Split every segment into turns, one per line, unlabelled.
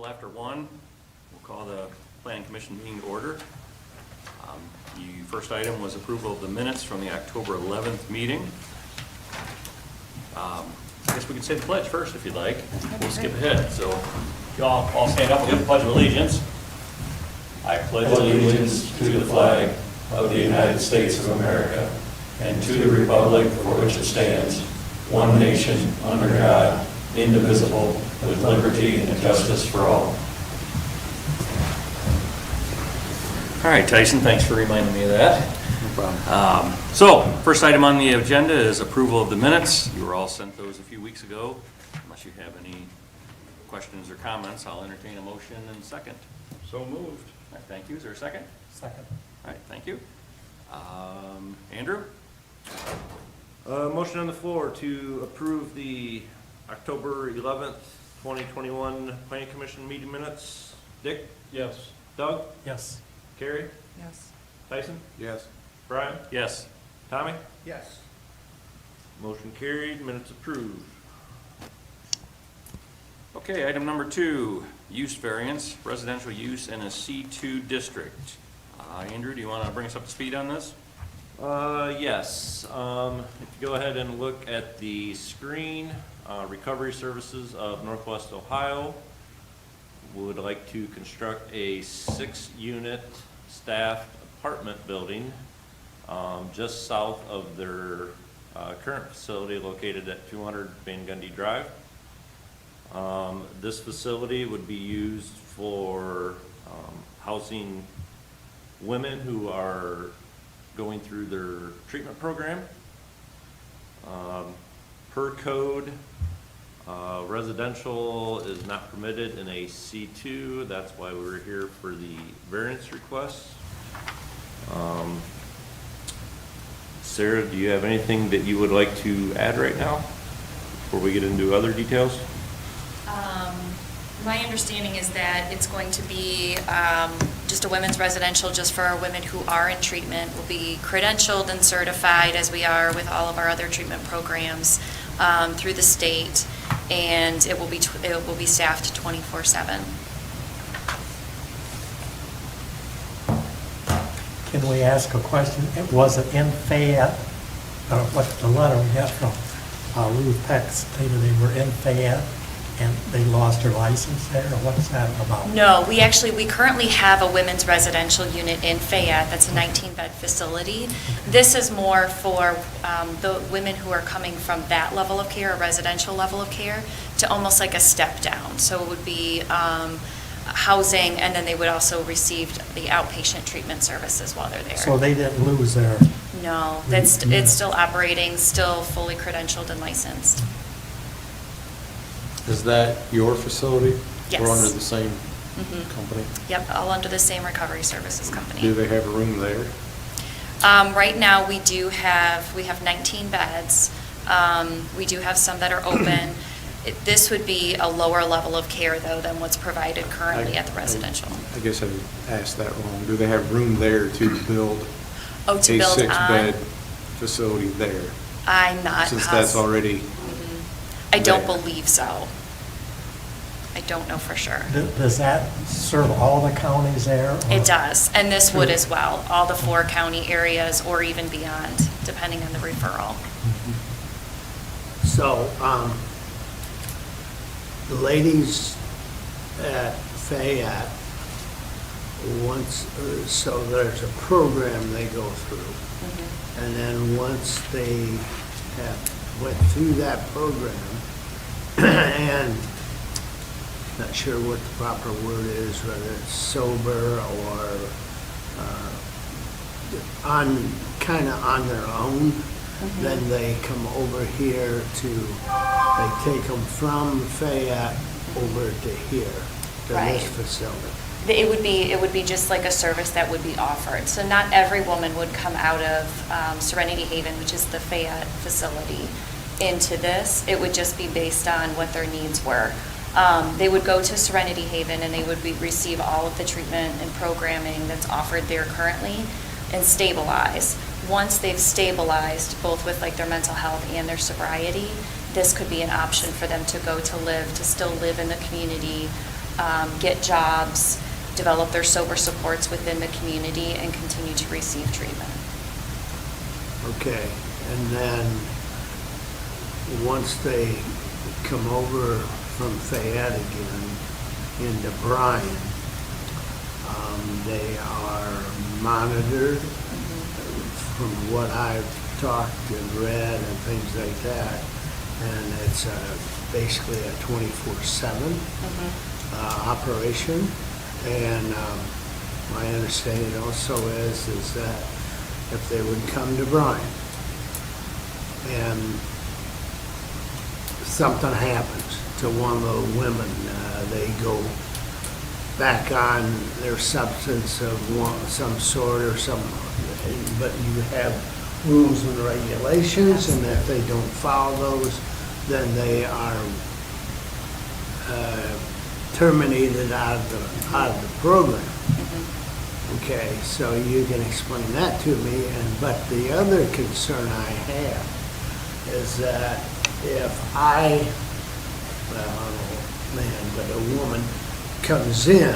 little after 1. We'll call the Planning Commission meeting to order. The first item was approval of the minutes from the October 11th meeting. I guess we could say the pledge first if you'd like. We'll skip ahead. So y'all all stand up and give the Pledge of Allegiance. I pledge allegiance to the flag of the United States of America and to the republic for which it stands, one nation, under God, indivisible, with liberty and justice for all. All right, Tyson, thanks for reminding me of that.
No problem.
So, first item on the agenda is approval of the minutes. You were all sent those a few weeks ago. Unless you have any questions or comments, I'll entertain a motion and second.
So moved.
All right, thank you. Is there a second?
Second.
All right, thank you. Andrew?
Motion on the floor to approve the October 11th, 2021 Planning Commission meeting minutes. Dick?
Yes.
Doug?
Yes.
Carrie?
Yes.
Tyson?
Yes.
Bryan?
Yes.
Tommy?
Yes.
Motion carried, minutes approved.
Okay, item number 2, use variance, residential use in a C2 district. Andrew, do you want to bring us up to speed on this?
Yes. If you go ahead and look at the screen, Recovery Services of Northwest Ohio would like to construct a 6-unit staffed apartment building just south of their current facility located at 200 Van Gundy Drive. This facility would be used for housing women who are going through their treatment program. Per code, residential is not permitted in a C2. That's why we're here for the variance request. Sarah, do you have anything that you would like to add right now before we get into other details?
My understanding is that it's going to be just a women's residential just for women who are in treatment, will be credentialed and certified as we are with all of our other treatment programs through the state, and it will be staffed 24/7.
Can we ask a question? Was it in Fayette? What the letter we got from Ruth Peck stated they were in Fayette and they lost their license there, or what's that about?
No, we currently have a women's residential unit in Fayette. That's a 19-bed facility. This is more for the women who are coming from that level of care, a residential level of care, to almost like a step down. So it would be housing, and then they would also receive the outpatient treatment services while they're there.
So they didn't lose their...
No, it's still operating, still fully credentialed and licensed.
Is that your facility?
Yes.
Or under the same
Mhm.
company?
Yep, all under the same recovery services company.
Do they have a room there?
Right now, we have 19 beds. We do have some that are open. This would be a lower level of care, though, than what's provided currently at the residential.
I guess I asked that wrong. Do they have room there to build
Oh, to build
a
on?
6-bed facility there?
I'm not
Since that's already
I don't
there.
believe so. I don't know for sure.
Does that serve all the counties there? or-
It does, and this would as well, all the 4 county areas or even beyond, depending on the referral.
So, the ladies at Fayette, so there's a program they go through. And then once they went through that program, and not sure what the proper word is, whether it's sober or kind of on their own, then they come over here they take them from Fayette over to here, to
Right.
this facility.
It would be just like a service that would be offered. So not every woman would come out of Serenity Haven, which is the Fayette facility, into this. It would just be based on what their needs were. They would go to Serenity Haven and they would receive all of the treatment and programming that's offered there currently and stabilize. Once they've stabilized, both with like their mental health and their sobriety, this could be an option for them to go to still live in the community, get jobs, develop their sober supports within the community, and continue to receive treatment.
Okay, and then, once they come over from Fayette again into Bryan, they are monitored. From what I've talked and read and things like that, and it's basically a 24/7 operation. And my understanding also is that if they would come to Bryan and something happens to one of the women, they go back on their substance of some sort or some, but you have rules and regulations, and if they don't follow those, then they are terminated out of the program. Okay, so you can explain that to me, but the other concern I have is that if well, I don't know, man, but a woman comes in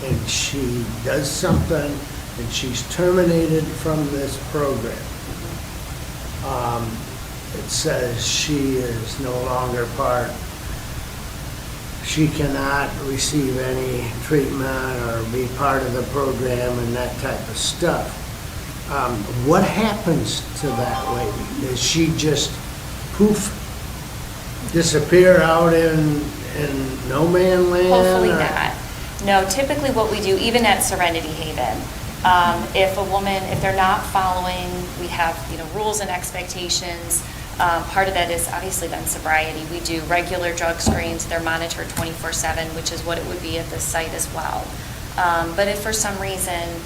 and she does something and she's terminated from this program. It says she is no longer part, she cannot receive any treatment or be part of the program and that type of stuff. What happens to that lady? Does she just poof, disappear out in no man land?
Hopefully
or-
not. No, typically what we do, even at Serenity Haven, if a woman, if they're not following, we have, rules and expectations. Part of that is obviously then sobriety. We do regular drug screens. They're monitored 24/7, which is what it would be at this site as well. But if for some reason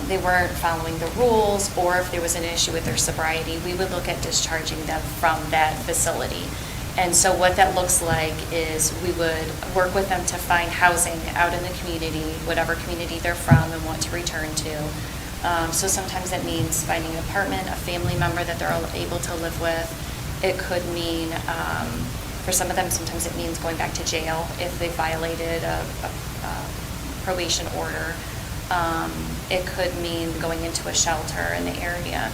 they weren't following the rules, or if there was an issue with their sobriety, we would look at discharging them from that facility. And so what that looks like is we would work with them to find housing out in the community, whatever community they're from and want to return to. So sometimes that means finding an apartment, a family member that they're able to live with. It could mean, for some of them, sometimes it means going back to jail if they violated a probation order. It could mean going into a shelter in the area.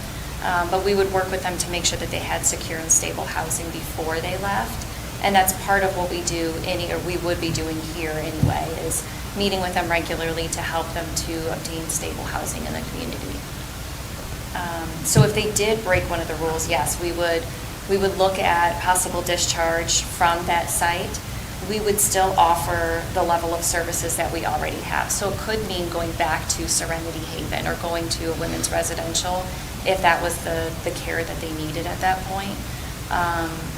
But we would work with them to make sure that they had secure and stable housing before they left. And that's part of what we do, or we would be doing here anyway, is meeting with them regularly to help them to obtain stable housing in the community. So if they did break one of the rules, yes, we would look at possible discharge from that site. We would still offer the level of services that we already have. So it could mean going back to Serenity Haven or going to a women's residential if that was the care that they needed at that point.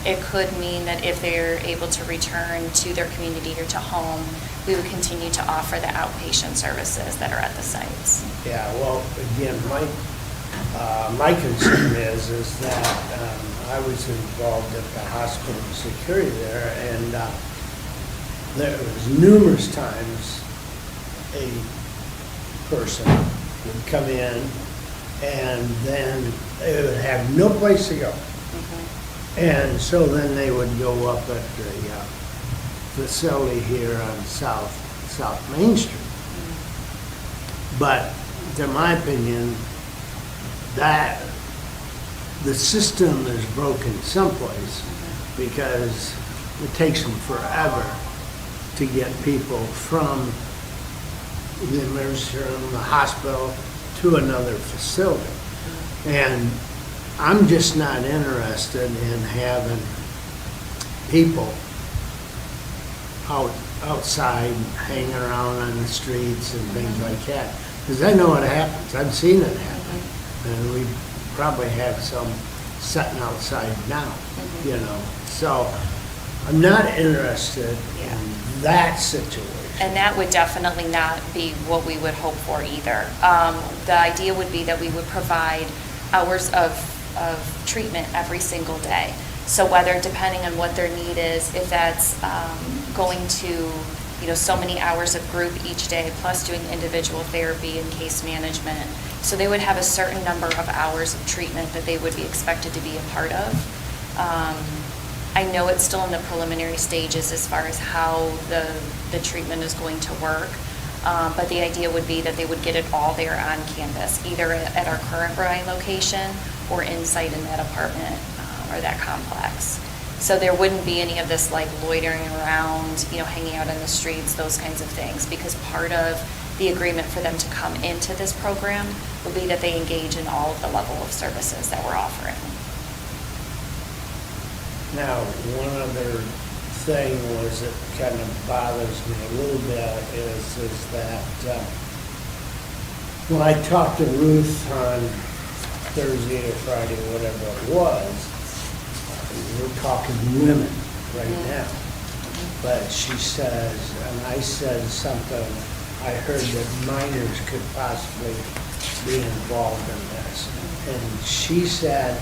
It could mean that if they're able to return to their community or to home, we would continue to offer the outpatient services that are at the sites.
Yeah, well, again, my concern is that I was involved at the hospital security there, and there was numerous times a person would come in and then they would have no place to go. And so then they would go up at the facility here on South Main Street. But to my opinion, that the system is broken someplace because it takes them forever to get people from the emergency room, the hospital, to another facility. And I'm just not interested in having people outside hanging around on the streets and things like that. Because I know what happens. I've seen it happen. And we probably have some sitting outside now, So I'm not interested in that situation.
And that would definitely not be what we would hope for either. The idea would be that we would provide hours of treatment every single day. So whether, depending on what their need is, if that's going to, so many hours of group each day, plus doing individual therapy and case management. So they would have a certain number of hours of treatment that they would be expected to be a part of. I know it's still in the preliminary stages as far as how the treatment is going to work. But the idea would be that they would get it all there on campus, either at our current Bryan location or inside in that apartment or that complex. So there wouldn't be any of this like loitering around, hanging out in the streets, those kinds of things, because part of the agreement for them to come into this program would be that they engage in all of the level of services that we're offering.
Now, one other thing was that kind of bothers me a little bit is that when I talked to Ruth on Thursday or Friday, whatever it was, we're talking women right now. But she says, and I said something, I heard that minors could possibly be involved in this. And she said,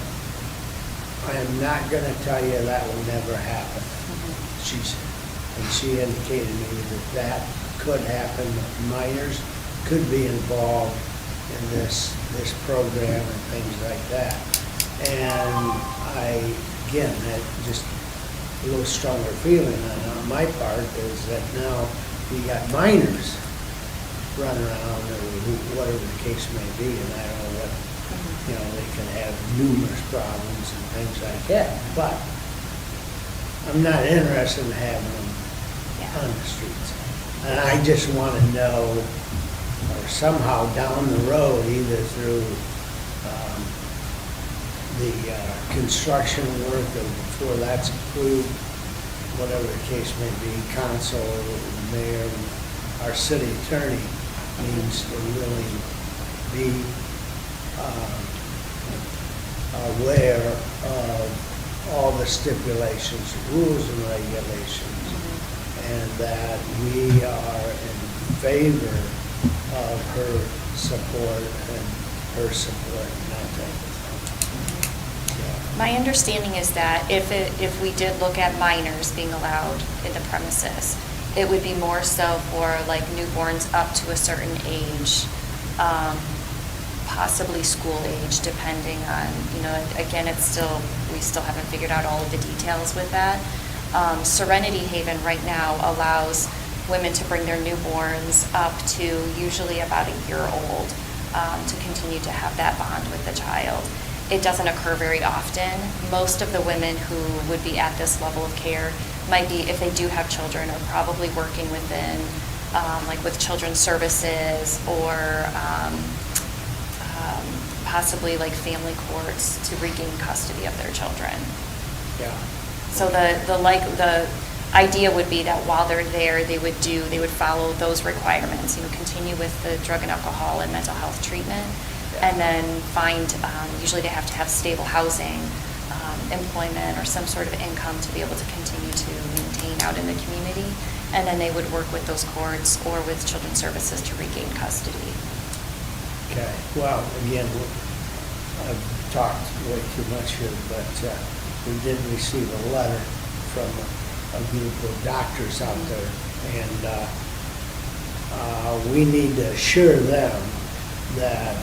I am not going to tell you that will never happen. And she indicated to me that could happen, that minors could be involved in this program and things like that. And again, that just a little stronger feeling on my part is that now we got minors running around or whatever the case may be, and I don't know what, they can have numerous problems and things like that. But I'm not interested in having them on the streets. And I just want to know, or somehow down the road, either through the construction work or before that's approved, whatever the case may be, council, the mayor, our city attorney needs to really be aware of all the stipulations, rules and regulations, and that we are in favor of her support and her support, nothing.
My understanding is that if we did look at minors being allowed in the premises, it would be more so for like newborns up to a certain age, possibly school age, depending on, again, we still haven't figured out all of the details with that. Serenity Haven right now allows women to bring their newborns up to usually about a year old to continue to have that bond with the child. It doesn't occur very often. Most of the women who would be at this level of care might be, if they do have children, are probably working within, like with children's services or possibly like family courts to regain custody of their children.
Yeah.
So the idea would be that while they're there, they would follow those requirements, continue with the drug and alcohol and mental health treatment, and then find, usually they have to have stable housing, employment, or some sort of income to be able to continue to maintain out in the community, and then they would work with those courts or with children's services to regain custody.
Okay, well, again, I've talked way too much here, but we did receive a letter from a group of doctors out there, and we need to assure them that,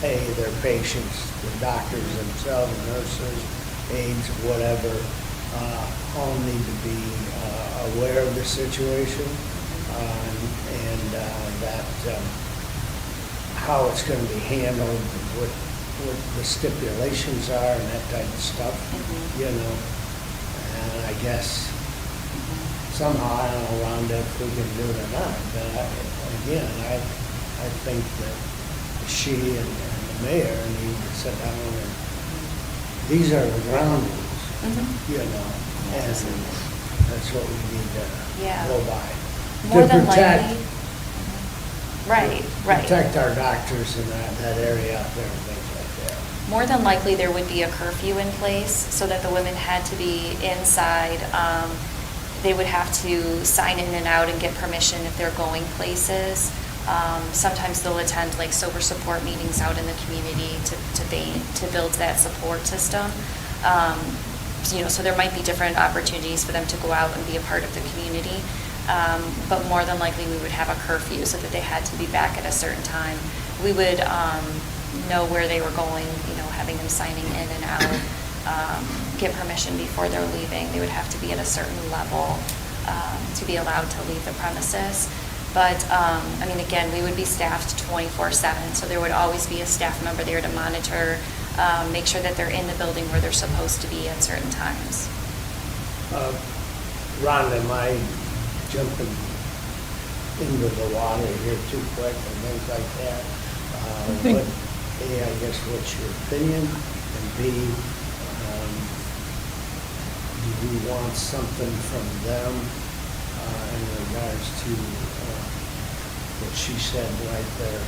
A, their patients, the doctors themselves, nurses, aides, whatever, all need to be aware of the situation, and that how it's going to be handled, what the stipulations are and that type of stuff, and I guess somehow, I don't know, Rhonda, if we can do it or not, but again, I think that she and the mayor need to sit down and, these are the ground rules, and that's what we need to go by.
More
To
than
protect-
likely. Right.
Protect our doctors in that area out there and things like that.
More than likely, there would be a curfew in place so that the women had to be inside. They would have to sign in and out and get permission if they're going places. Sometimes they'll attend like sober support meetings out in the community to build that support system. So there might be different opportunities for them to go out and be a part of the community. But more than likely, we would have a curfew so that they had to be back at a certain time. We would know where they were going, having them signing in and out. get permission before they're leaving. They would have to be at a certain level to be allowed to leave the premises. But, I mean, again, we would be staffed 24/7, so there would always be a staff member there to monitor, make sure that they're in the building where they're supposed to be at certain times.
Rhonda, am I jumping into the water here too quick and things like that? But, A, I guess, what's your opinion? And B, do you want something from them in regards to what she said right there?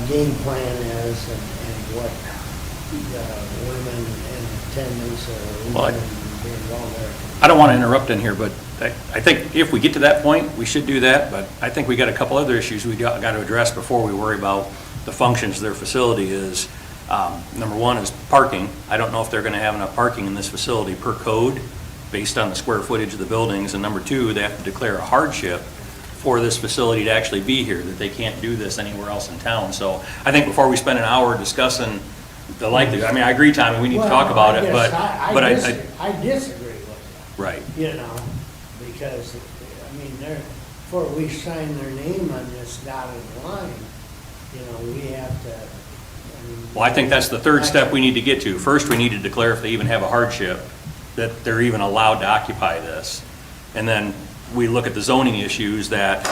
Game plan is and what the women in attendance or
Well,
women being involved there.
I don't want to interrupt in here, but I think if we get to that point, we should do that, but I think we got a couple other issues we got to address before we worry about the functions of their facility is, number one is parking. I don't know if they're going to have enough parking in this facility per code based on the square footage of the buildings, and number two, they have to declare a hardship for this facility to actually be here, that they can't do this anywhere else in town. So I think before we spend an hour discussing the likelihood, I mean, I agree, Tommy, we need to talk about it, but
I disagree with you.
Right.
You know, because, I mean, before we sign their name on this dotted line, you know, we have to, I mean.
Well, I think that's the third step we need to get to. First, we need to declare if they even have a hardship, that they're even allowed to occupy this. And then we look at the zoning issues that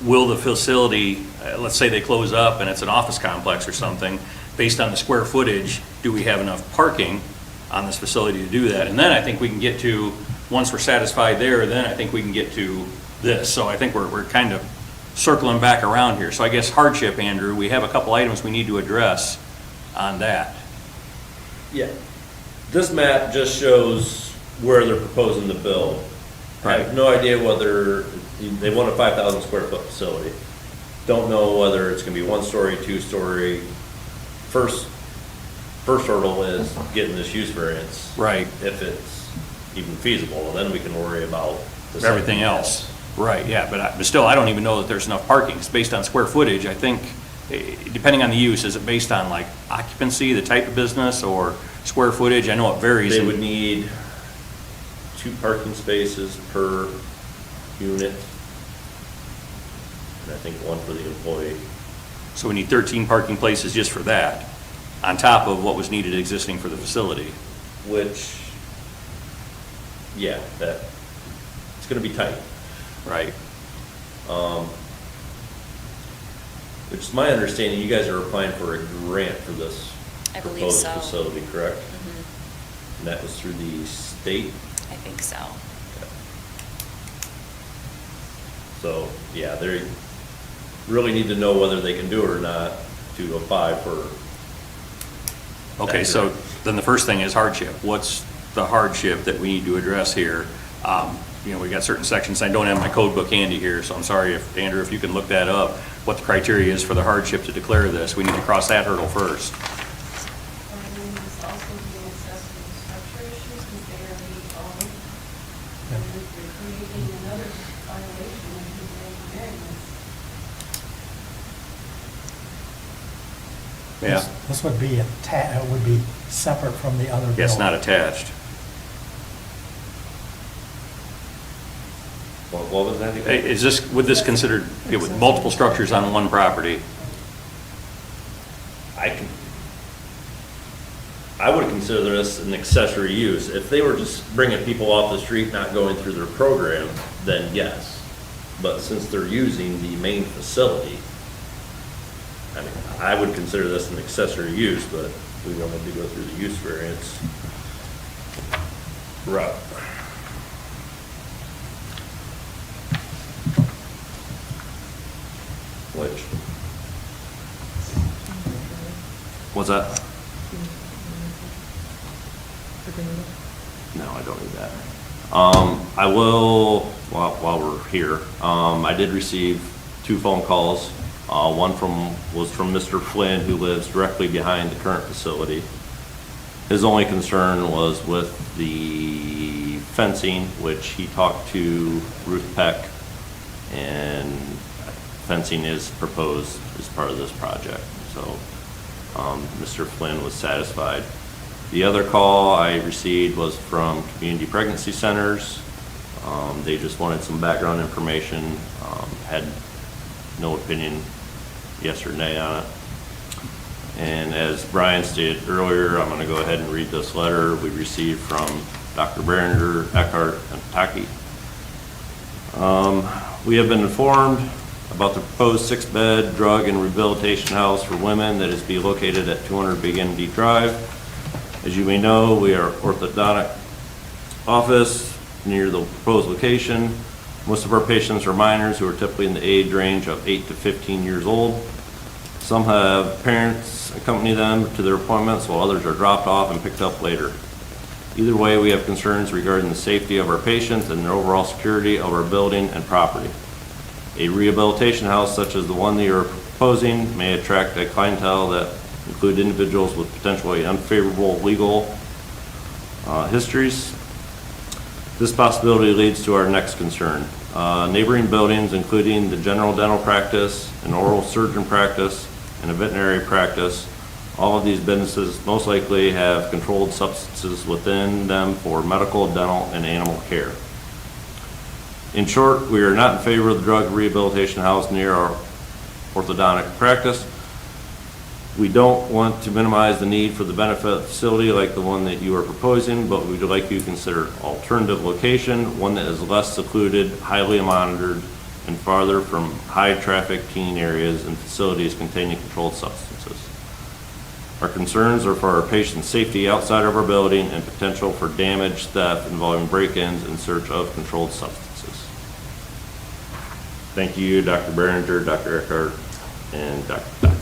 will the facility, let's say they close up and it's an office complex or something, based on the square footage, do we have enough parking on this facility to do that? And then I think we can get to, once we're satisfied there, then I think we can get to this. So I think we're kind of circling back around here. So I guess hardship, Andrew, we have a couple items we need to address on that.
Yeah. This map just shows where they're proposing to build. I have no idea whether, they want a 5,000 square foot facility. Don't know whether it's gonna be 1-story, 2-story. First hurdle is getting this use variance.
Right.
If it's even feasible, and then we can worry about the
Everything
second
else. Right, yeah, but still, I don't even know that there's enough parking. It's based on square footage. I think, depending on the use, is it based on like occupancy, the type of business, or square footage? I know it varies.
They would need 2 parking spaces per unit. And I think 1 for the employee.
So we need 13 parking places just for that, on top of what was needed existing for the facility.
Which, yeah, it's gonna be tight.
Right.
Which is my understanding, you guys are applying for a grant for this
I believe
proposed
so.
facility, correct?
Mhm.
And that was through the state?
I think so.
So, yeah, they really need to know whether they can do it or not to apply for.
Okay, so then the first thing is hardship. What's the hardship that we need to address here? You know, we got certain sections, I don't have my code book handy here, so I'm sorry if, Andrew, if you can look that up, what the criteria is for the hardship to declare this. We need to cross that hurdle first.
And then there's also the accessory structure issues, because they are being owned. And if you're creating another violation, if you bring variance.
Yeah,
This would be would be separate from the other building.
it's not attached.
What was that again?
Is this, would this considered, with multiple structures on one property?
I would consider this an accessory use. If they were just bringing people off the street, not going through their program, then yes. But since they're using the main facility, I mean, I would consider this an accessory use, but we don't have to go through the use variance route. Which? What's that? No, I don't need that. I will, while we're here, I did receive 2 phone calls. One was from Mr. Flynn, who lives directly behind the current facility. His only concern was with the fencing, which he talked to Ruth Peck, and fencing is proposed as part of this project. So Mr. Flynn was satisfied. The other call I received was from community pregnancy centers. They just wanted some background information, had no opinion yes or nay on it. And as Bryan stated earlier, I'm going to go ahead and read this letter we received from Dr. Behringer, Eckhart, and Taki. We have been informed about the proposed 6-bed drug and rehabilitation house for women that is to be located at 200 Big Indy Drive. As you may know, we are orthodontic office near the proposed location. Most of our patients are minors who are typically in the age range of 8 to 15 years old. Some have parents accompany them to their appointments, while others are dropped off and picked up later. Either way, we have concerns regarding the safety of our patients and the overall security of our building and property. A rehabilitation house such as the one that you're proposing may attract a clientele that include individuals with potentially unfavorable legal histories. This possibility leads to our next concern. Neighboring buildings, including the general dental practice, an oral surgeon practice, and a veterinary practice, all of these businesses most likely have controlled substances within them for medical, dental, and animal care. In short, we are not in favor of the drug rehabilitation house near our orthodontic practice. We don't want to minimize the need for the benefit facility like the one that you are proposing, but we'd like you to consider an alternative location, one that is less secluded, highly monitored, and farther from high-traffic teen areas and facilities containing controlled substances. Our concerns are for our patients' safety outside of our building and potential for damage, theft involving break-ins in search of controlled substances. Thank you, Dr. Behringer, Dr. Eckhart, and Dr. Beck.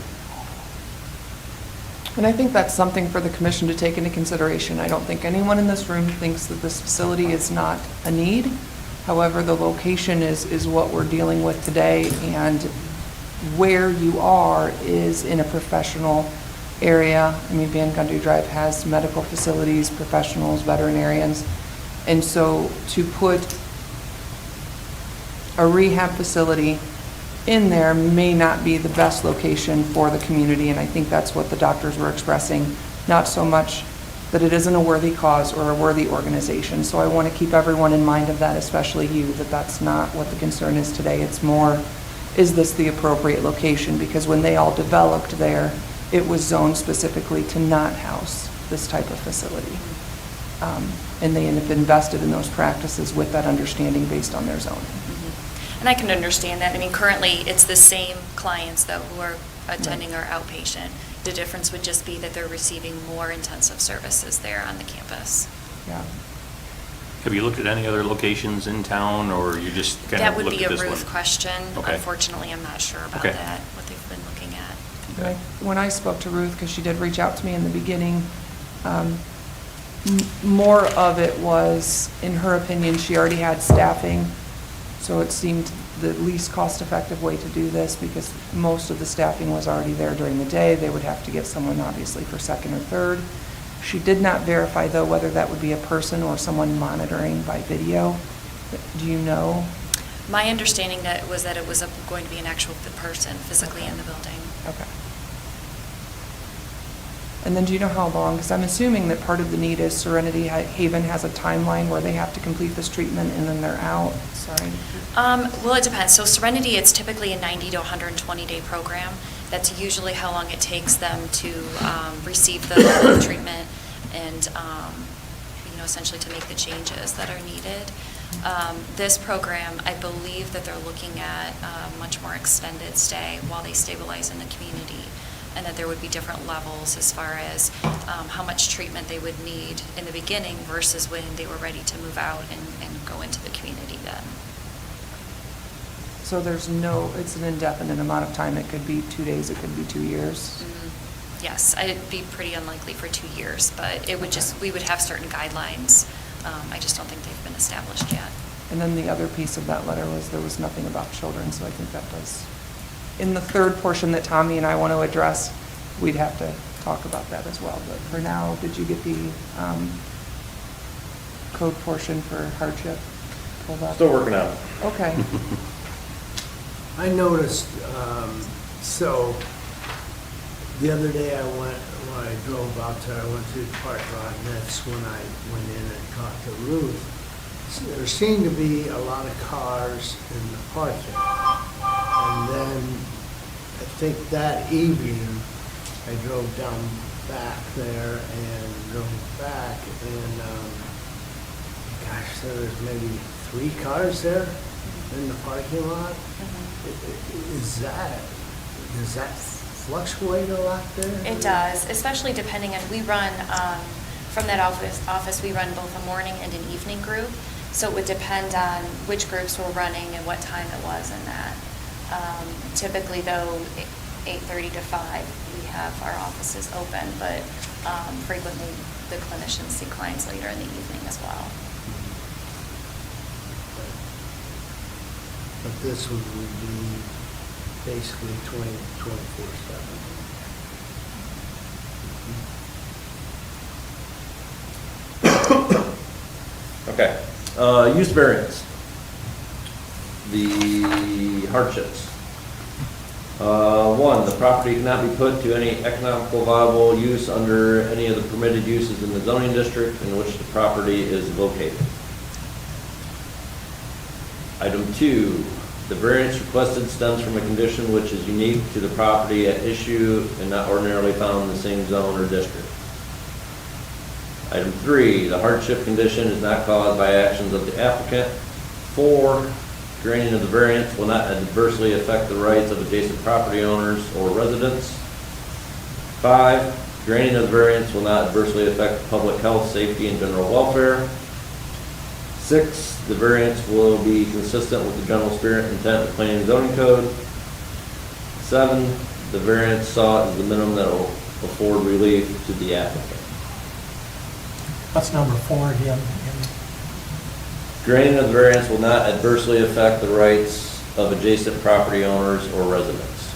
And I think that's something for the commission to take into consideration. I don't think anyone in this room thinks that this facility is not a need. However, the location is what we're dealing with today, and where you are is in a professional area. I mean, Van Gundy Drive has medical facilities, professionals, veterinarians, and so to put a rehab facility in there may not be the best location for the community, and I think that's what the doctors were expressing, not so much that it isn't a worthy cause or a worthy organization. So I want to keep everyone in mind of that, especially you, that that's not what the concern is today. It's more, is this the appropriate location? Because when they all developed there, it was zoned specifically to not house this type of facility. And they have invested in those practices with that understanding based on their zoning.
And I can understand that. I mean, currently, it's the same clients, though, who are attending our outpatient. The difference would just be that they're receiving more intensive services there on the campus.
Yeah.
Have you looked at any other locations in town, or you just kind
That
of
would
looked
be
at
a
this one?
Ruth question.
Okay.
Unfortunately, I'm not sure about
Okay.
that, what they've been looking at.
Okay.
When I spoke to Ruth, because she did reach out to me in the beginning, more of it was, in her opinion, she already had staffing, so it seemed the least cost-effective way to do this, because most of the staffing was already there during the day. They would have to get someone, obviously, for second or third. She did not verify, though, whether that would be a person or someone monitoring by video. Do you know?
My understanding that it was going to be an actual person physically in the building.
Okay. And then do you know how long? Because I'm assuming that part of the need is Serenity Haven has a timeline where they have to complete this treatment and then they're out. Sorry.
Well, it depends. So Serenity, it's typically a 90 to 120-day program. That's usually how long it takes them to receive the treatment and, essentially to make the changes that are needed. This program, I believe that they're looking at a much more extended stay while they stabilize in the community, and that there would be different levels as far as how much treatment they would need in the beginning versus when they were ready to move out and go into the community then.
So it's an indefinite amount of time. It could be 2 days, it could be 2 years.
Yes, it'd be pretty unlikely for 2 years, but it would we would have certain guidelines. I just don't think they've been established yet.
And then the other piece of that letter was there was nothing about children, so I think that does, in the third portion that Tommy and I want to address, we'd have to talk about that as well. But for now, did you get the code portion for hardship pulled up?
Still working on it.
Okay.
I noticed, so The other day when I drove out there, I went through the parking lot, and that's when I went in and caught the roof. There seemed to be a lot of cars in the parking. And then, I think that evening, I drove down back there and drove back, and, gosh, there was maybe 3 cars there in the parking lot. Does that fluctuate a lot there?
It does, especially depending on, we run, from that office, we run both a morning and an evening group. So it would depend on which groups were running and what time it was in that. Typically though, 8:30 to 5, we have our offices open, but frequently the clinicians see clients later in the evening as well.
But this would be basically 24/7.
Okay, use variance. The hardships. 1, the property cannot be put to any economical viable use under any of the permitted uses in the zoning district in which the property is located. Item 2, the variance requested stems from a condition which is unique to the property at issue and not ordinarily found in the same zone or district. Item 3, the hardship condition is not caused by actions of the applicant. 4, granting of the variance will not adversely affect the rights of adjacent property owners or residents. 5, granting of the variance will not adversely affect public health, safety, and general welfare. 6, the variance will be consistent with the general spirit and intent of the planning and zoning code. 7, the variance sought is the minimum that will afford relief to the applicant.
What's number 4 again?
Granting of the variance will not adversely affect the rights of adjacent property owners or residents.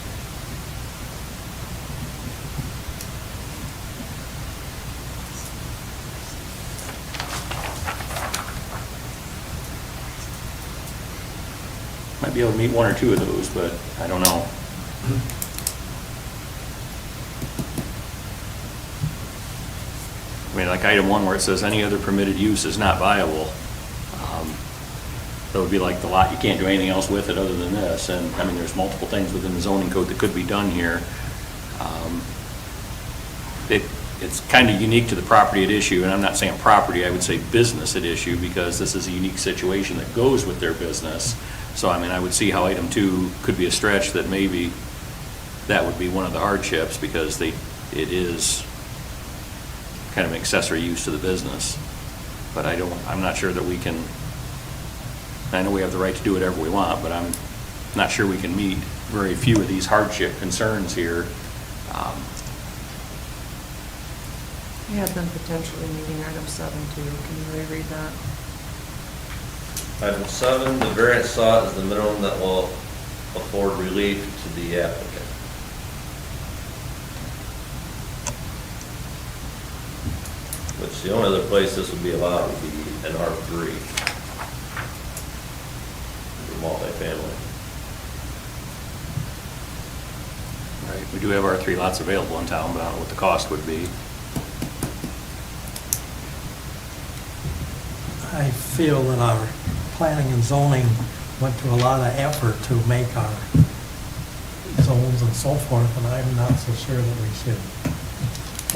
Might be able to meet 1 or 2 of those, but I don't know. I mean, like item 1 where it says any other permitted use is not viable. That would be like the lot, you can't do anything else with it other than this. And I mean, there's multiple things within the zoning code that could be done here. It's kind of unique to the property at issue, and I'm not saying property, I would say business at issue, because this is a unique situation that goes with their business. So I mean, I would see how item 2 could be a stretch, that maybe that would be one of the hardships, because it is kind of an accessory use to the business. But I'm not sure that we can, I know we have the right to do whatever we want, but I'm not sure we can meet very few of these hardship concerns here.
We had them potentially meeting item 7 too. Can you reread that?
Item 7, the variance sought is the minimum that will afford relief to the applicant. Which the only other place this would be allowed would be in R3. For multifamily.
Right, we do have our 3 lots available in town, but I don't know what the cost would be.
I feel that our planning and zoning went to a lot of effort to make our zones and so forth, and I'm not so sure that we should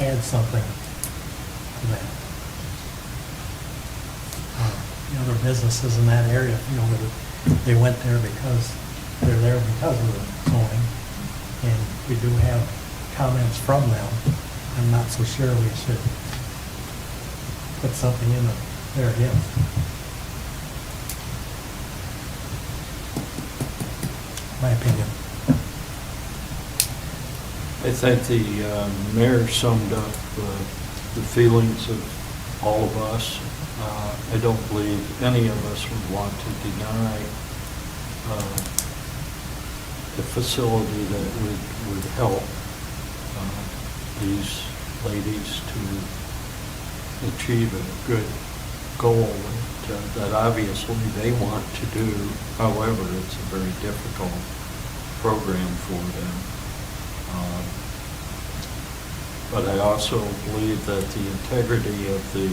add something to that. The other businesses in that area feel that they went there because they're there because of the zoning, and we do have comments from them. I'm not so sure we should put something in there again. My opinion.
I think the mayor summed up the feelings of all of us. I don't believe any of us would want to deny the facility that would help these ladies to achieve a good goal that obviously they want to do. However, it's a very difficult program for them. but I also believe that the integrity of the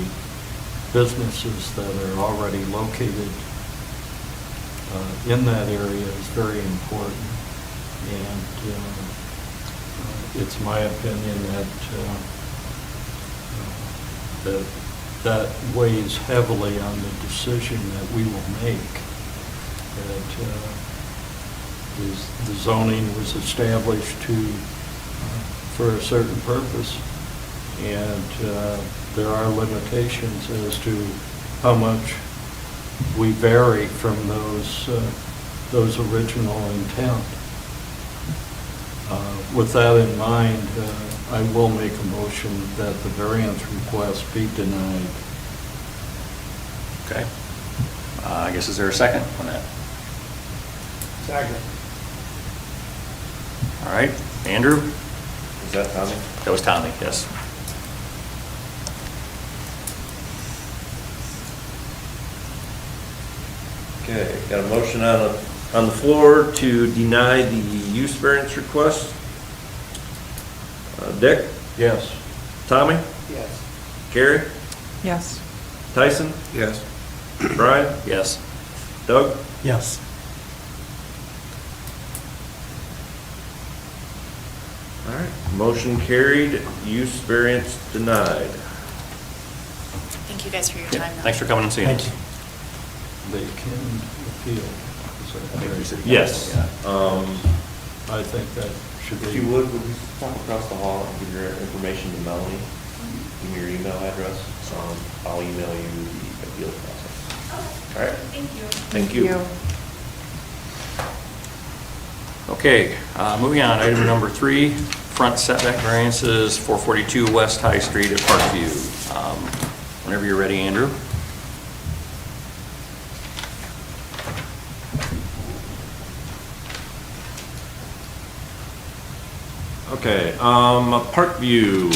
businesses that are already located in that area is very important. And it's my opinion that weighs heavily on the decision that we will make. That the zoning was established for a certain purpose, and there are limitations as to how much we vary from those original intent. With that in mind, I will make a motion that the variance request be denied.
Okay. I guess, is there a second on that?
Second.
All right, Andrew?
Is that Tommy?
That was Tommy, yes.
Okay, got a motion on the floor to deny the use variance request. Dick?
Yes.
Tommy?
Yes.
Carrie?
Yes.
Tyson?
Yes.
Bryan?
Yes.
Doug?
Yes.
All right, motion carried, use variance denied.
Thank you guys for your
Yeah,
time. though.
thanks for coming and seeing
Thank
us.
you.
They can appeal. Is that
I think you
correct?
said-
Yes.
I think that should
If
be.
you would you stop across the hall and give your information to Melanie? Give me your email address, I'll email you the appeal process. All right,
Thank you.
thank you.
Okay, moving on, item number 3, front setback variances, 442 West High Street at Parkview. Whenever you're ready, Andrew.
Okay, Parkview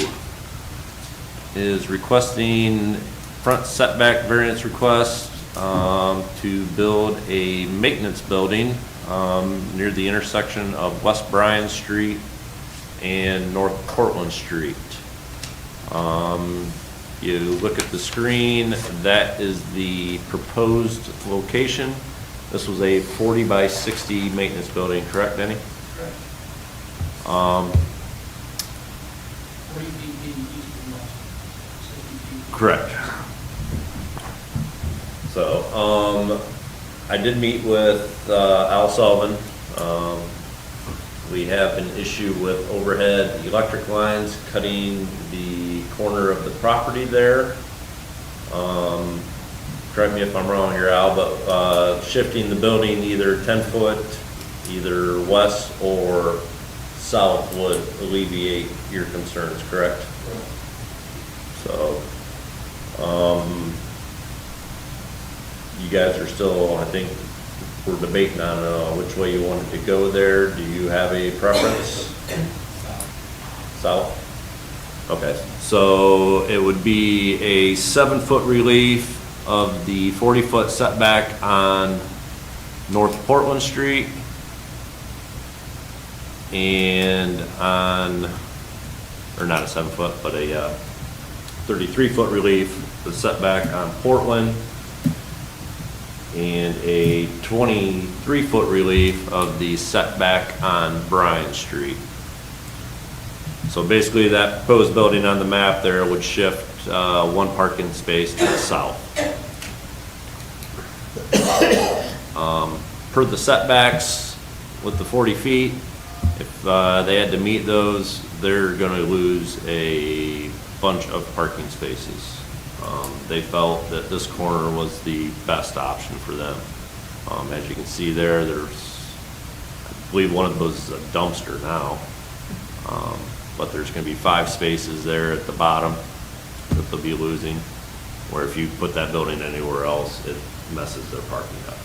is requesting front setback variance request to build a maintenance building near the intersection of West Bryan Street and North Portland Street. You look at the screen, that is the proposed location. This was a 40 by 60 maintenance building, correct, Denny?
Correct. 40 feet being east and west, 60 feet.
Correct. So, I did meet with Al Sullivan. We have an issue with overhead electric lines cutting the corner of the property there. Correct me if I'm wrong here, Al, but shifting the building either 10 foot, either west or south would alleviate your concerns, correct? So, you guys are still, I think, we're debating on which way you wanted to go there. Do you have a preference? South? Okay, so it would be a 7-foot relief of the 40-foot setback on North Portland Street and on, or not a 7-foot, but a 33-foot relief, the setback on Portland, and a 23-foot relief of the setback on Bryan Street. So basically that proposed building on the map there would shift one parking space to the south. Per the setbacks with the 40 feet, if they had to meet those, they're gonna lose a bunch of parking spaces. They felt that this corner was the best option for them. As you can see there, there's, I believe one of those is a dumpster now. But there's gonna be 5 spaces there at the bottom that they'll be losing, where if you put that building anywhere else, it messes their parking up.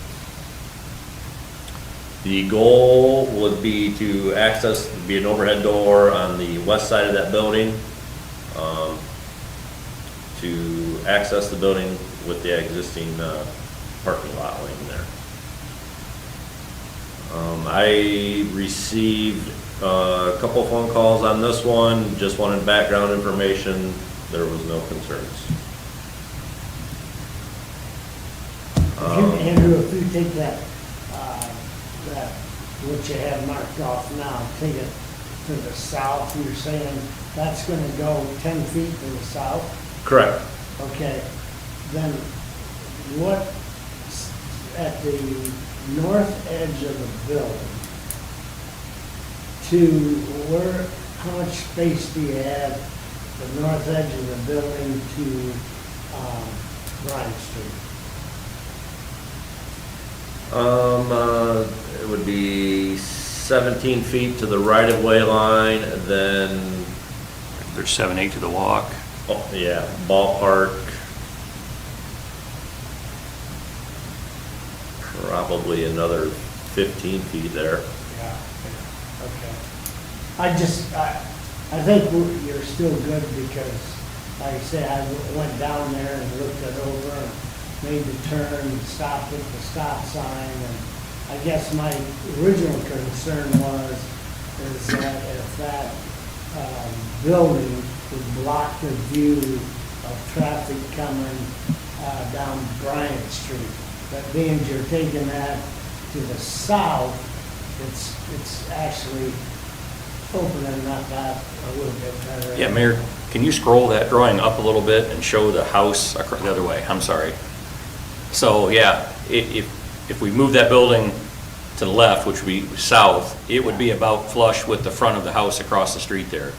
The goal would be to access, be an overhead door on the west side of that building, to access the building with the existing parking lot lane there. I received A couple of phone calls on this one, just wanted background information, there was no concerns.
Andrew, if you take that, what you have marked off now, take it to the south, you're saying that's gonna go 10 feet to the south?
Correct.
Okay, then what, at the north edge of the building, to where, how much space do you have, the north edge of the building to Bryan Street?
It would be 17 feet to the right-of-way line, and then,
There's 7, 8 to the walk.
oh, yeah, ballpark. Probably another 15 feet there.
Yeah, okay. I think you're still good because, like I say, I went down there and looked it over and made the turn, stopped at the stop sign, and I guess my original concern is that if that building would block the view of traffic coming down Bryant Street. But being you're taking that to the south, it's actually opening up that a little bit better.
Yeah, Mayor, can you scroll that drawing up a little bit and show the house the other way? I'm sorry. So, yeah, if we move that building to the left, which would be south, it would be about flush with the front of the house across the street there.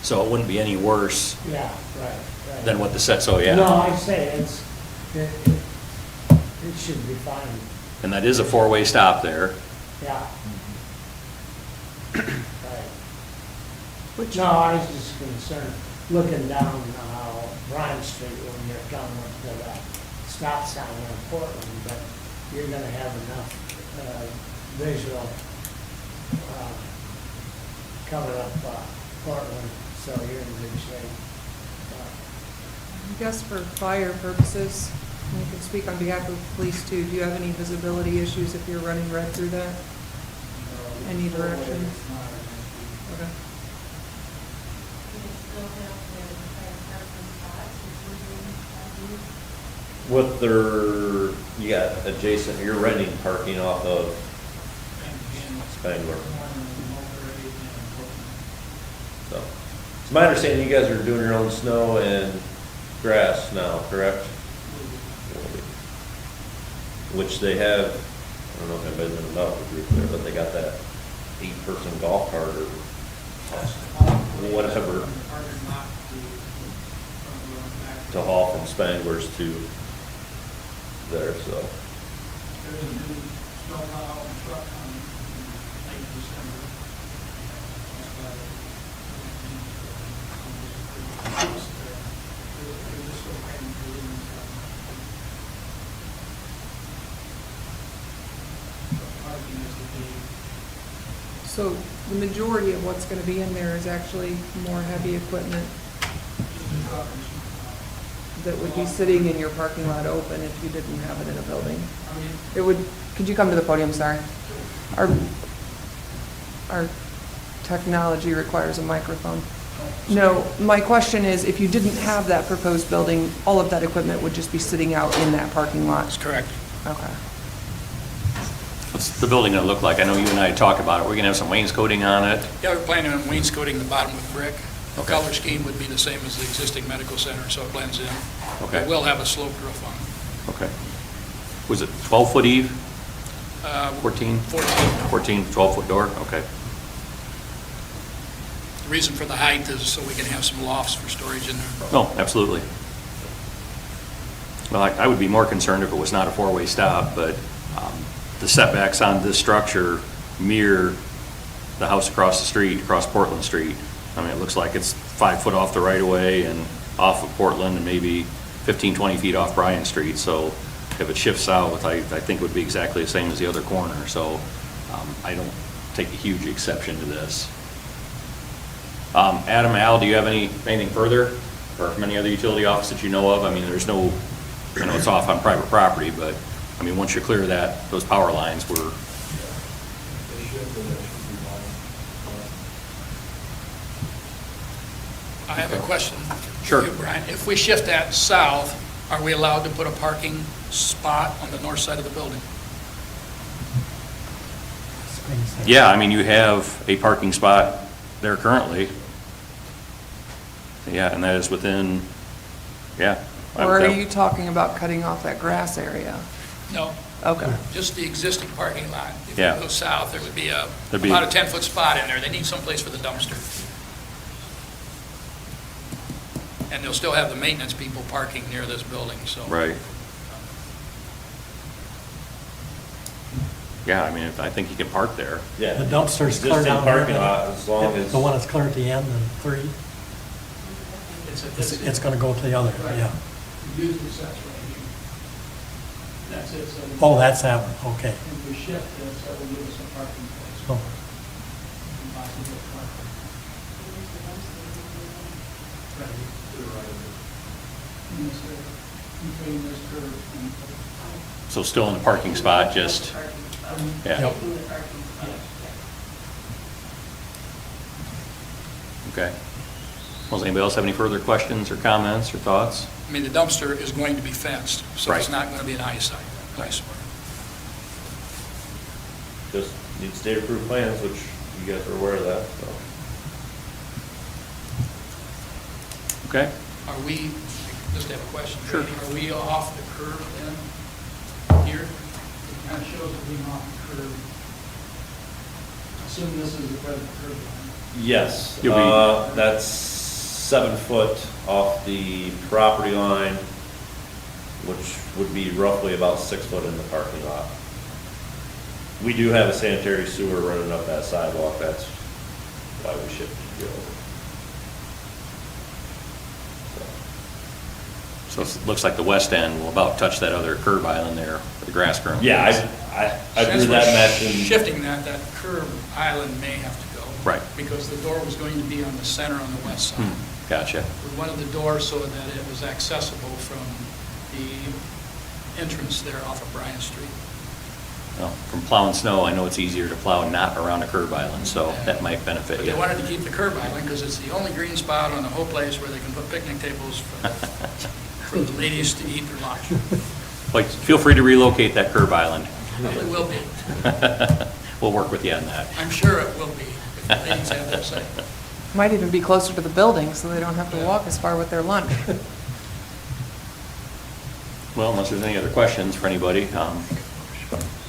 So it wouldn't be any worse
Yeah, right.
than what the set, so yeah.
No, I say it should be fine,
And that is a 4-way stop there.
yeah. Right. No, I was just concerned, looking down Bryan Street when you're coming up to that stop sign in Portland, but you're gonna have enough visual cover up Portland, so you're in good shape.
I guess for fire purposes, and you can speak on behalf of the police too, do you have any visibility issues if you're running red through there? Any direction? Okay.
With their, you got adjacent, you're renting parking off of Spangler. So, it's my understanding you guys are doing your own snow and grass now, correct? Which they have, I don't know if anybody's been involved with the group there, but they got that 8-person golf cart or whatever to haul from Spangler's to there, so.
There's a new snowplow and truck coming in late December. They're just so raining for them and stuff. But parking is the key.
So the majority of what's going to be in there is actually more heavy equipment
Just a truck and
that would be sitting in your parking lot open if you didn't have it in a building.
I mean,
It would, could you come to the podium, sorry? Our technology requires a microphone. No, my question is, if you didn't have that proposed building, all of that equipment would just be sitting out in that parking lot?
that's correct.
Okay.
What's the building gonna look like? I know you and I talked about it. We're gonna have some wainscoting on it.
Yeah, we're planning on wainscoting the bottom with brick. The
Okay.
color scheme would be the same as the existing medical center, so it blends in.
Okay.
It will have a sloped roof on
Okay. Was it 12-foot eve?
it.
14?
14.
14, 12-foot door? Okay.
The reason for the height is so we can have some lofts for storage in there.
No, absolutely. Well, I would be more concerned if it was not a 4-way stop, but the setbacks on this structure mirror the house across the street, across Portland Street. I mean, it looks like it's 5 foot off the right-of-way and off of Portland and maybe 15, 20 feet off Bryan Street. So if it shifts south, I think it would be exactly the same as the other corner. So I don't take a huge exception to this. Adam, Al, do you have anything further? Or from any other utility office that you know of? I mean, there's no, I know it's off on private property, but, I mean, once you clear those power lines, we're,
I have a question.
Sure.
for you, Bryan. If we shift that south, are we allowed to put a parking spot on the north side of the building?
Yeah, I mean, you have a parking spot there currently. Yeah, and that is within, yeah.
Or are you talking about cutting off that grass area?
No,
Okay.
just the existing parking lot. If
Yeah.
you go south, there would be
There'd be-
about a 10-foot spot in there. They need someplace for the dumpster. And they'll still have the maintenance people parking near this building, so.
Right. Yeah, I mean, I think you can park there.
Yeah.
The dumpster's clear
Existing
down there.
parking lot, as long as.
The one that's clear at the end and 3, it's gonna go to the other,
Right.
yeah.
Usually that's right here. That's it. So we-
Oh, that's that one, okay.
If we shift this, that will give us a parking place.
Oh,
And possibly parking. Right. To the right of it. And this, between this curve and.
So still in the parking spot, just, yeah.
Yep.
Okay. Well, does anybody else have any further questions or comments or thoughts?
I mean, the dumpster is going to be fenced, so it's
Right.
not going to be an eyesore.
Just need state-approved plans, which you guys are aware of that, so.
Okay.
Are we, just have a question.
Sure.
Are we off the curve then, here? It kind of shows it being off the curve. Assume this is the present curve line.
Yes,
You'll be-
that's 7 foot off the property line, which would be roughly about 6 foot in the parking lot. We do have a sanitary sewer running up that sidewalk, that's why we shifted it over.
So it looks like the west end will about touch that other curb island there, where the grass currently
Yeah,
is.
I drew
Since
that
we're
mesh and.
shifting that curb island may have to go.
Right.
Because the door was going to be on the center on the west side.
Gotcha.
We wanted the door so that it was accessible from the entrance there off of Bryan Street.
Well, from plowing snow, I know it's easier to plow not around a curb island, so that might benefit
But
you.
they wanted to keep the curb island because it's the only green spot on the whole place where they can put picnic tables for the ladies to eat their lunch.
Like, feel free to relocate that curb island.
It will be.
We'll work with you on that.
I'm sure it will be, if the ladies have their say.
Might even be closer to the building, so they don't have to walk as far with their lunch.
Well, unless there's any other questions for anybody,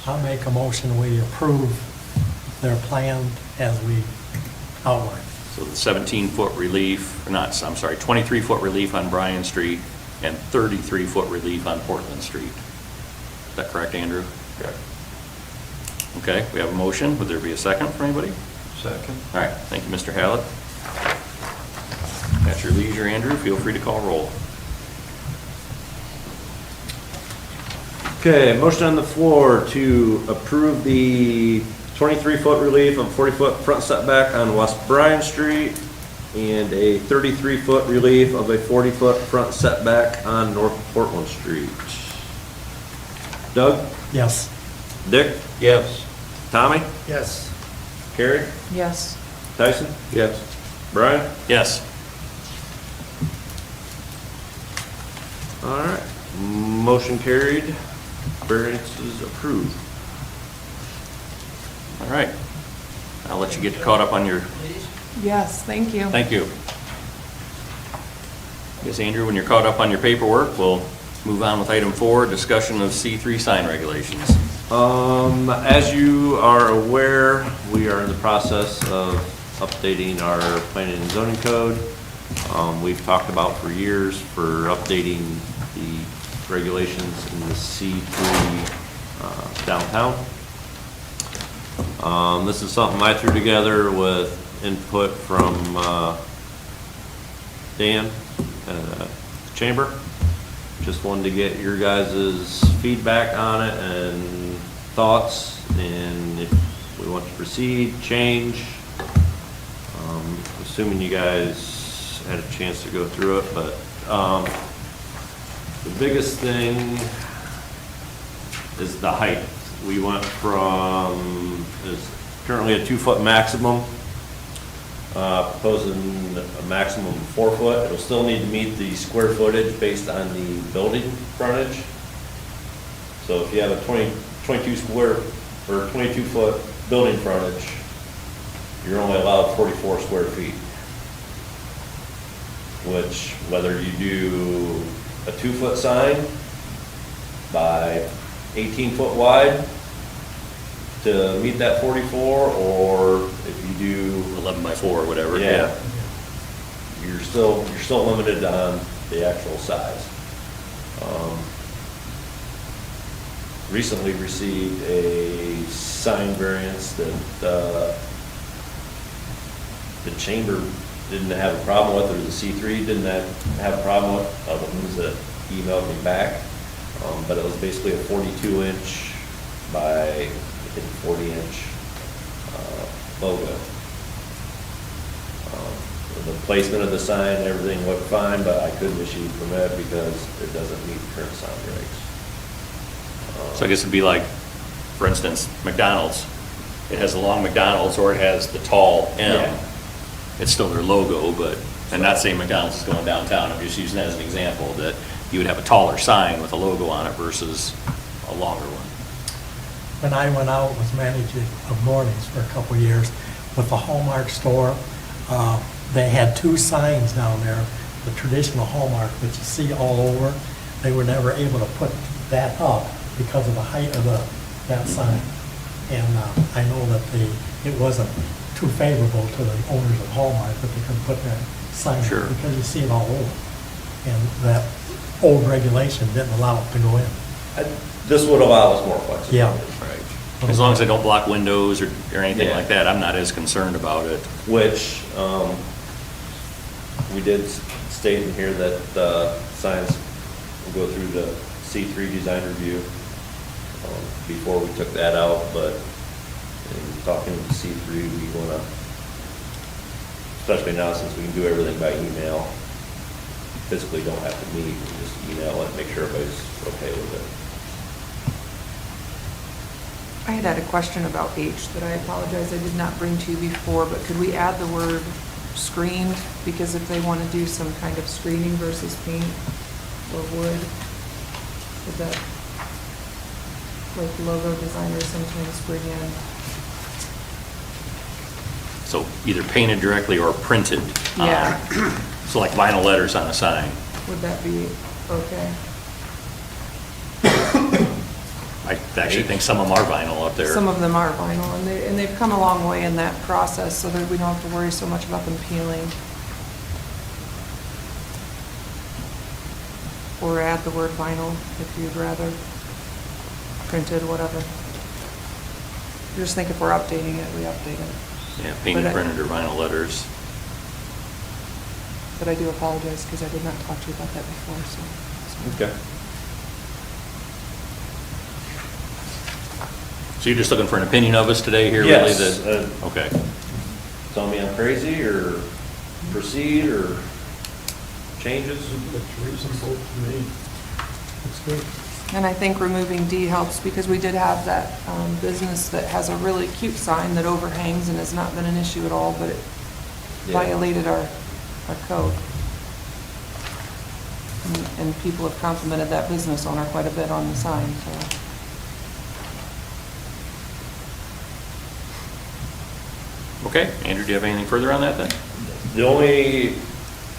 I'll make a motion, we approve their plan as we outlined.
so the 17-foot relief, or not, I'm sorry, 23-foot relief on Bryan Street and 33-foot relief on Portland Street. Is that correct, Andrew?
Correct.
Okay, we have a motion. Would there be a second for anybody?
Second.
All right, thank you, Mr. Hallett. At your leisure, Andrew, feel free to call roll.
Okay, motion on the floor to approve the 23-foot relief and 40-foot front setback on West Bryan Street and a 33-foot relief of a 40-foot front setback on North Portland Street. Doug?
Yes.
Dick?
Yes.
Tommy?
Yes.
Carrie?
Yes.
Tyson? Yes. Brian?
Yes.
All right, motion carried, variances approved.
All right. I'll let you get caught up on your,
Yes, thank you.
thank you. I guess, Andrew, when you're caught up on your paperwork, we'll move on with item 4, discussion of C3 sign regulations.
As you are aware, we are in the process of updating our planning and zoning code. We've talked about for years for updating the regulations in the C3 downtown. This is something I threw together with input from Dan, Chamber. Just wanted to get your guys' feedback on it and thoughts, and if we want to proceed, change. Assuming you guys had a chance to go through it, but the biggest thing is the height. We went from, is currently a 2-foot maximum proposing a maximum of 4 foot. It'll still need to meet the square footage based on the building frontage. So if you have a 22 foot building frontage, you're only allowed 44 square feet. Which, whether you do a 2-foot sign by 18 foot wide to meet that 44, or if you do
11 by 4 or whatever.
yeah, you're still limited on the actual size. Recently received a sign variance that the chamber didn't have a problem with, or the C3 didn't have a problem with, the ones that emailed me back. But it was basically a 42 inch by, I think, 40 inch logo. The placement of the sign, everything looked fine, but I couldn't issue a permit because it doesn't meet current sign regs.
So I guess it'd be like, for instance, McDonald's. It has a long McDonald's, or it has the tall M.
Yeah.
It's still their logo, but, I'm not saying McDonald's is going downtown, I'm just using that as an example, that you would have a taller sign with a logo on it versus a longer one.
When I went out, was managing of mornings for a couple of years with the Hallmark store. They had 2 signs down there, the traditional Hallmark, which you see all over. They were never able to put that up because of the height of that sign. And I know that it wasn't too favorable to the owners of Hallmark, but they couldn't put that sign
Sure.
up because you see it all over. And that old regulation didn't allow it to go in.
This would allow us more flexibility.
Yeah.
Right. As long as they don't block windows or anything
Yeah.
like that, I'm not as concerned about it.
Which, we did state in here that signs will go through the C3 design review before we took that out, but in talking to C3, we want to, especially now since we can do everything by email, physically don't have to meet, we just email it, make sure everybody's okay with it.
I had a question about H that I apologize I did not bring to you before, but could we add the word screened? Because if they want to do some kind of screening versus paint or wood, would that, like logo designers sometimes bring in?
So either painted directly or printed on.
Yeah.
So like vinyl letters on a sign.
Would that be okay?
I actually think some of them are vinyl up there.
Some of them are vinyl, and they've come a long way in that process, so that we don't have to worry so much about them peeling. Or add the word vinyl if you'd rather. Printed, whatever. Just think if we're updating it, we update it.
Yeah, painted,
But I-
printed, or vinyl letters.
But I do apologize because I did not talk to you about that before, so.
Okay.
So you're just looking for an opinion of us today here, really?
Yes.
Okay.
Tell me I'm crazy, or proceed, or changes?
Looks reasonable to me. That's good.
And I think removing D helps because we did have that business that has a really cute sign that overhangs and has not been an issue at all, but it
Yeah.
violated our code. And people have complimented that business owner quite a bit on the sign, so.
Okay, Andrew, do you have anything further on that then?
The only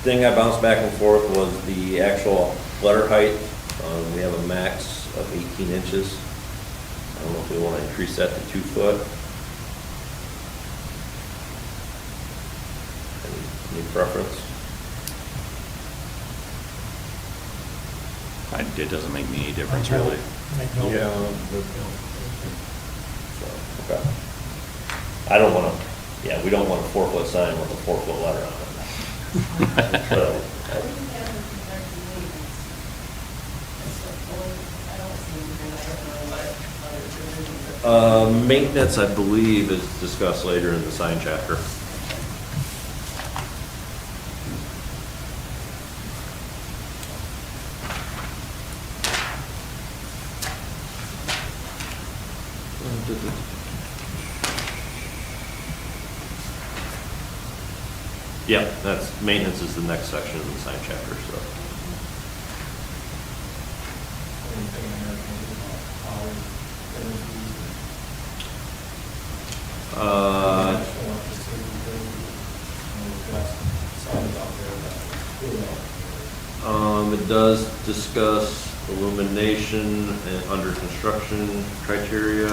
thing I bounced back and forth was the actual letter height. We have a max of 18 inches. I don't know if we want to increase that to 2 foot. Any preference?
It doesn't make me any difference, really.
Make no-
Yeah.
So, okay. I don't want to, yeah, we don't want a 4-foot sign with a 4-foot letter on it. So, maintenance, I believe, is discussed later in the sign chapter. Yeah, that's, maintenance is the next section of the sign chapter, so.
Anything in there, maybe about hours,
Uh,
National Electric Safety Code, we've got signs out there that cool
It does discuss illumination and under construction criteria.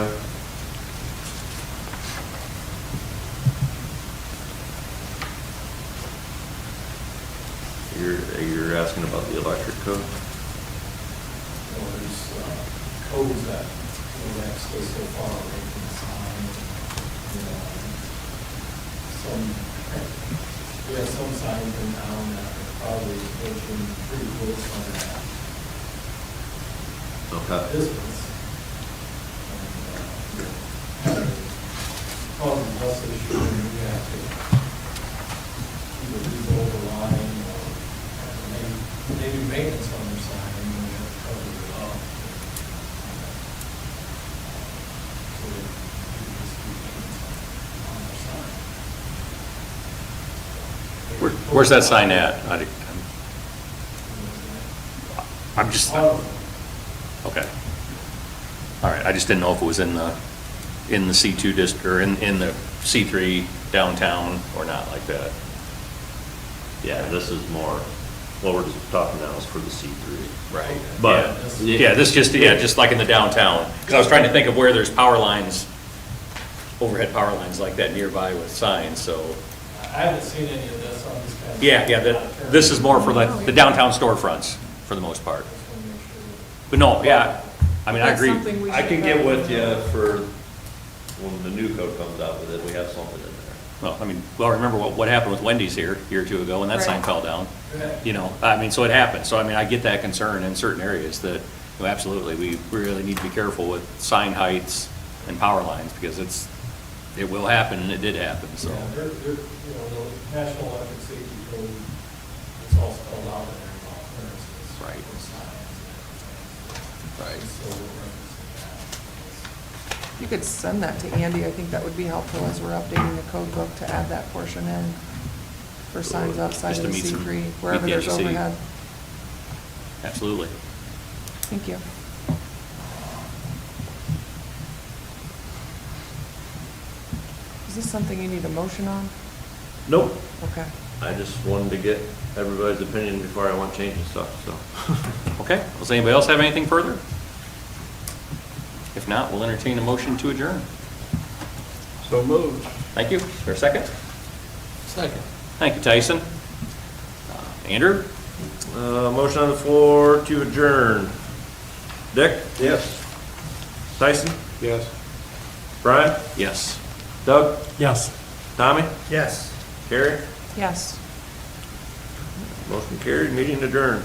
You're asking about the electric code?
there's codes that, that stay so far away from the sign. Some, we have some signs in town that are probably approaching pretty close on that
Okay.
distance. And, causes less issue when we have to either rebuild the line or maybe maintenance on their sign and then we have to cover it up. So that people just do maintenance on their sign.
Where's that sign at? I'm just, okay. All right, I just didn't know if it was in the C2 district, or in the C3 downtown or not like that.
Yeah, this is more, what we're talking now is for the C3.
Right.
But,
Yeah, this just like in the downtown, because I was trying to think of where there's power lines, overhead power lines like that nearby with signs, so.
I haven't seen any of this, I'm just kind of.
Yeah, this is more for like the downtown storefronts, for the most part.
Just want to make sure that-
But no, yeah, I mean, I
That's
agree.
something we
I
should
can get
probably-
with you for when the new code comes out with it, we have something in there.
Well, I mean, remember what happened with Wendy's here a year or two ago, and that sign
Right.
fell down.
Yeah.
You know, I mean, so it happens. So I mean, I get that concern in certain areas that, absolutely, we really need to be careful with sign heights and power lines, because it will happen, and it did happen, so.
Yeah, the National Electric Safety Code, it's all spelled out in there about clearances.
Right.
For signs and everything.
Right.
So we're referencing that.
You could send that to Andy, I think that would be helpful as we're updating the code book to add that portion in for signs outside
Just
of
to
the
meet some-
C3,
meet
wherever
the
there's
NEC.
overhead.
Absolutely.
Thank you. Is this something you need a motion on?
Nope,
Okay.
I just wanted to get everybody's opinion before I went changing stuff, so.
Okay, does anybody else have anything further? If not, we'll entertain a motion to adjourn.
So moved.
Thank you. For a second?
Second.
Thank you, Tyson. Andrew?
Motion on the floor to adjourn. Dick?
Yes.
Tyson?
Yes.
Brian?
Yes.
Doug?
Yes.
Tommy?
Yes.
Carrie?
Yes.
Motion carried, meeting adjourned.